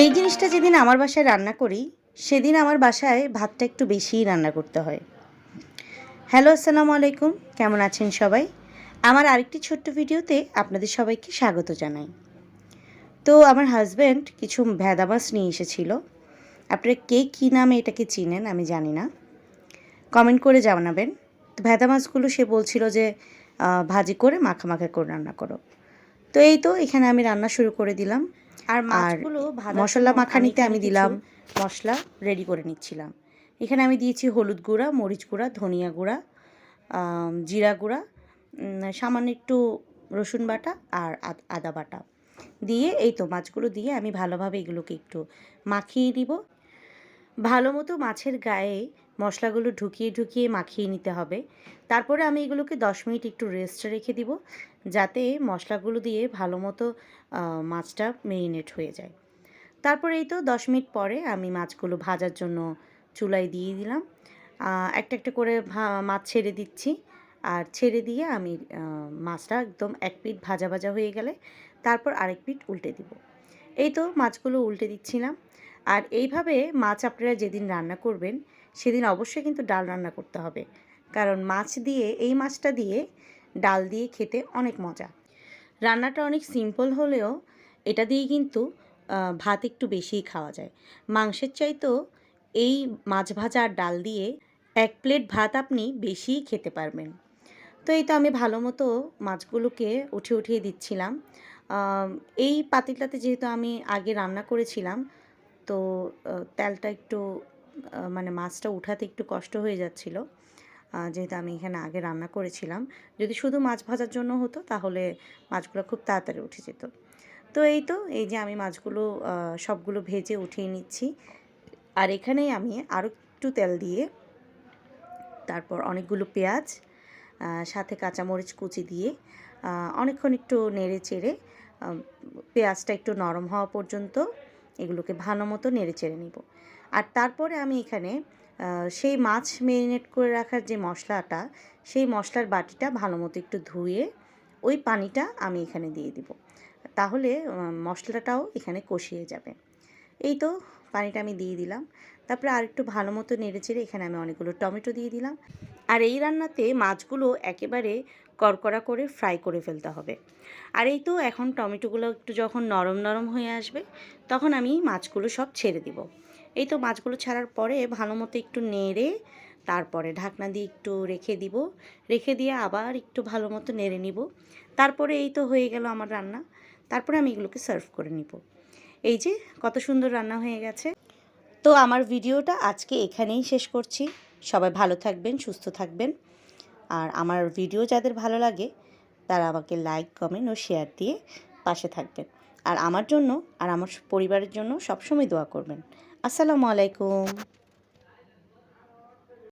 এই জিনিসটা যেদিন আমার বাসায় রান্না করি সেদিন আমার বাসায় ভাতটা একটু বেশিই রান্না করতে হয়। হ্যালো, আসসালামু আলাইকুম। কেমন আছেন সবাই? আমার আরেকটি ছোট্ট ভিডিওতে আপনাদের সবাইকে স্বাগত জানাই। তো আমার হাজব্যান্ড কিছু ভেদা মাছ নিয়ে এসেছিল। আপনারা কে কী নামে এটাকে চিনেন আমি জানি না, কমেন্ট করে জানাবেন। তো ভেদা মাছগুলো সে বলছিল যে ভাজি করে মাখা মাখা করে রান্না করো। তো এই তো এখানে আমি রান্না শুরু করে দিলাম। আর মাছগুলো মশলা মাখানিতে আমি দিলাম মশলা রেডি করে নিচ্ছিলাম। এখানে আমি দিয়েছি হলুদ গুঁড়া, মরিচ গুঁড়া, ধনিয়া গুঁড়া, জিরা গুঁড়া, সামান্য একটু রসুন বাটা আর আদা বাটা দিয়ে এই তো মাছগুলো দিয়ে আমি ভালোভাবে এগুলোকে একটু মাখিয়ে দিব। ভালো মতো মাছের গায়ে মশলাগুলো ঢুকিয়ে ঢুকিয়ে মাখিয়ে নিতে হবে। তারপরে আমি এগুলোকে 10 মিনিট একটু রেস্টে রেখে দিব, যাতে মশলাগুলো দিয়ে ভালো মতো মাছটা মেরিনেট হয়ে যায়। তারপরে এই তো 10 মিনিট পরে আমি মাছগুলো ভাজার জন্য চুলায় দিয়ে দিলাম। একটা একটা করে মাছ ছেড়ে দিচ্ছি। আর ছেড়ে দিয়ে আমি মাছটা একদম এক পিঠ ভাজা ভাজা হয়ে গেলে তারপর আরেক পিঠ উল্টে দিব। এই তো মাছগুলো উল্টে দিচ্ছিলাম। আর এইভাবে মাছ আপনারা যেদিন রান্না করবেন সেদিন অবশ্যই কিন্তু ডাল রান্না করতে হবে, কারণ মাছ দিয়ে এই মাছটা দিয়ে ডাল দিয়ে খেতে অনেক মজা। রান্নাটা অনেক সিম্পল হলেও এটা দিয়ে কিন্তু ভাত একটু বেশিই খাওয়া যায়। মাংসের চাইতেও এই মাছ ভাজা আর ডাল দিয়ে 1 প্লেট ভাত আপনি বেশিই খেতে পারবেন। তো এই তো আমি ভালো মতো মাছগুলোকে উঠিয়ে দিচ্ছিলাম। এই পাতিলটাতে যেহেতু আমি আগে রান্না করেছিলাম, তো তেলটা একটু মানে মাছটা উঠাতে একটু কষ্ট হয়ে যাচ্ছিল, যেহেতু আমি এখানে আগে রান্না করেছিলাম। যদি শুধু মাছ ভাজার জন্য হতো তাহলে মাছগুলো খুব তাড়াতাড়ি উঠে যেত। তো এই তো এই যে আমি মাছগুলো সবগুলো ভেজে উঠিয়ে নিচ্ছি। আর এখানেই আমি আরও একটু তেল দিয়ে তারপর অনেকগুলো পেঁয়াজ, সাথে কাঁচামরিচ কুচি দিয়ে অনেকক্ষণ একটু নেড়ে চেড়ে পেঁয়াজটা একটু নরম হওয়া পর্যন্ত এগুলোকে ভালো মতো নেড়ে চেড়ে নিব। আর তারপরে আমি এখানে সেই মাছ ম্যারিনেট করে রাখার যে মশলাটা, সেই মশলার বাটিটা ভালো মতো একটু ধুয়ে ওই পানিটা আমি এখানে দিয়ে দিব। তাহলে মশলাটাও এখানে কষিয়ে যাবে। এই তো পানিটা আমি দিয়ে দিলাম। তারপরে আরেকটু ভালো মতো নেড়েচেড়ে এখানে আমি অনেকগুলো টমেটো দিয়ে দিলাম। আর এই রান্নাতে মাছগুলো একেবারে কড়কড়া করে ফ্রাই করে ফেলতে হবে। আর এই তো এখন টমেটোগুলো একটু যখন নরম নরম হয়ে আসবে তখন আমি মাছগুলো সব ছেড়ে দিব। এই তো মাছগুলো ছাড়ার পরে ভালো মতো একটু নেড়ে তারপরে ঢাকনা দিয়ে একটু রেখে দিব। রেখে দিয়ে আবার একটু ভালো মতো নেড়ে নিব। তারপরে এই তো হয়ে গেল আমার রান্না। তারপরে আমি এগুলোকে সার্ভ করে নিব। এই যে কত সুন্দর রান্না হয়ে গেছে। তো আমার ভিডিওটা আজকে এখানেই শেষ করছি। সবাই ভালো থাকবেন, সুস্থ থাকবেন। আর আমার ভিডিও যাদের ভালো লাগে তারা আমাকে লাইক, কমেন্ট ও শেয়ার দিয়ে পাশে থাকবেন। আর আমার জন্য আর আমার পরিবারের জন্য সবসময় দোয়া করবেন। আসসালামু আলাইকুম।